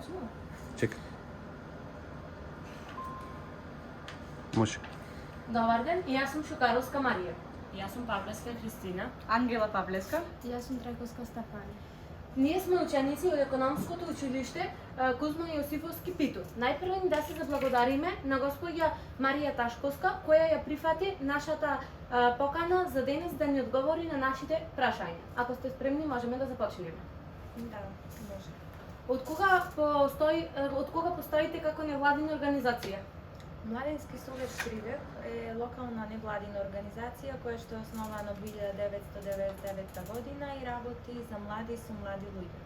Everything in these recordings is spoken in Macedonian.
Почнемо? Чекай. Може. Добар ден, и јас сум Шукаровска Марија. Јас сум Павлеска Христина. Ангела Павлеска. Јас сум Трајковска Стефани. Ние сме ученици од економското училиште Кузма Јосифовски Питу. Најпрво да се заблагодариме на госпоѓа Марија Ташковска, која ја прифати нашата покана за денес да ни одговори на нашите прашања. Ако сте спремни, можеме да започнеме. Да, може. Од кога постоите како невладина организација? Младински совет Прилеп е локална невладина организација која што е основана во 1999 година и работи за млади со млади луѓе.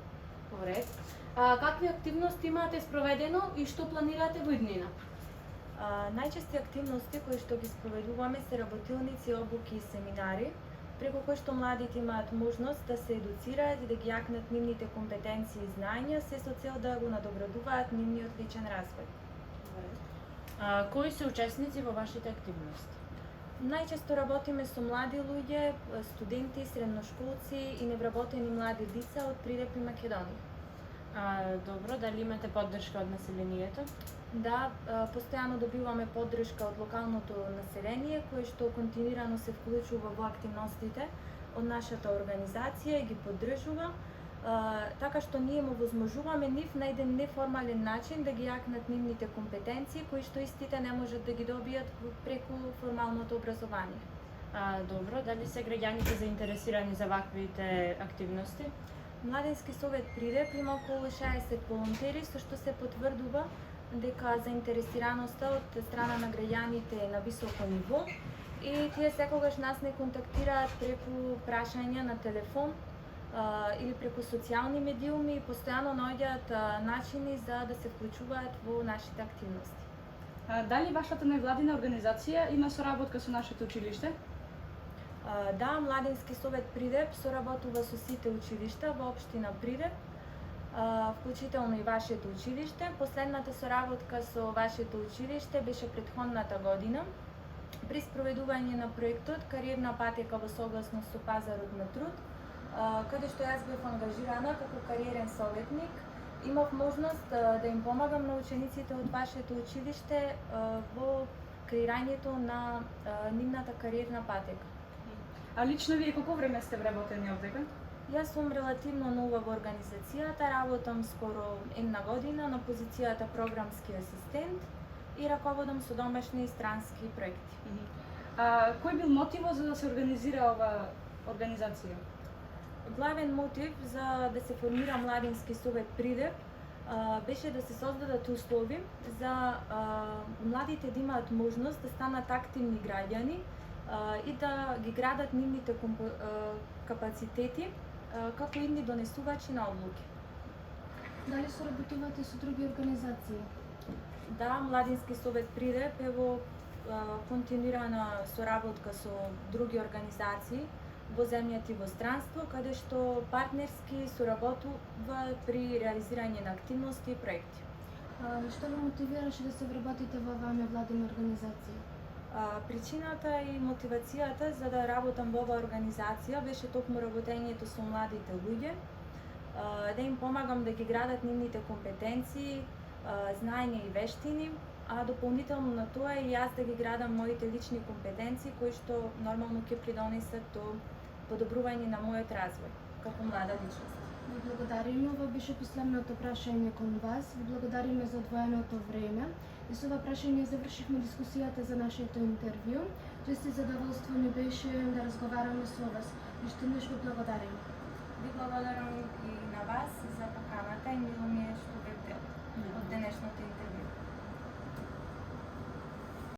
Поред. Какви активности имате спроведено и што планирате во иднина? Најчести активности кои што ги спроведуваме се работилници, обуки и семинари, преку кои што младите имаат можност да се едуцираат и да ги јакнат нивните компетенции и знања, се со цел да го надоградуваат нивниот личен развој. Кои се учесници во вашите активности? Најчесто работиме со млади луѓе, студенти, средношколци и невработени млади лица од Прилеп и Македонија. Добро, дали имате поддршка од населението? Да, постојано добиваме поддршка од локалното население, кое што континуирано се вклучува во активностите од нашата организација и ги поддржува, така што ние му возможуваме нив на еден неформален начин да ги јакнат нивните компетенции кои што истите не можат да ги добијат преку формалното образование. Добро, дали се граѓаните заинтересирани за ваквите активности? Младински совет Прилеп има околу 60 волонтери, со што се потврдува дека заинтересираноста од страна на граѓаните е на високо ниво и тие секогаш нас не контактираат преку прашања на телефон или преку социјални медиуми и постојано наоѓаат начини за да се вклучуваат во нашите активности. Дали вашата невладина организација има соработка со нашето училиште? Да, Младински совет Прилеп соработува со сите училишта во општина Прилеп, вклучително и вашето училиште. Последната соработка со вашето училиште беше претходната година при спроведување на проектот Кариерна патека во согласност со пазарот на труд, каде што јас бев ангажирана како кариерен советник. Имав можност да им помагам на учениците од вашето училиште во креирањето на нивната кариерна патека. А лично вие колку време сте вработени овдека? Јас сум релативно нова во организацијата, работам скоро една година на позицијата програмски асистент и раководам со домашни и странски проекти. Кој бил мотивот за да се организира ова организација? Главен мотив за да се формира Младински совет Прилеп беше да се создадат услови за младите да имаат можност да станат активни граѓани и да ги градат нивните капацитети како идни донесувачи на одлуки. Дали соработувате со други организации? Да, Младински совет Прилеп е во континуирана соработка со други организации во земјата и во странство, каде што партнерски соработува при реализирање на активности и проекти. Што ве мотивираше да се вработите во оваа невладина организација? Причината и мотивацијата за да работам во оваа организација беше токму работењето со младите луѓе, да им помагам да ги градат нивните компетенции, знаења и вештини, а дополнително на тоа и јас да ги градам моите лични компетенции кои што нормално ќе придонесат до подобрување на мојот развој како млада личност. Ви благодариме, ова беше последното прашање кон вас. Ви благодариме за одвоеното време. И со ова прашање завршивме дискусијата за нашето интервју. Чест и задоволство ни беше да разговараме со вас. Уште еднаш ви благодариме. Ви благодарам и на вас за поканата и мило ми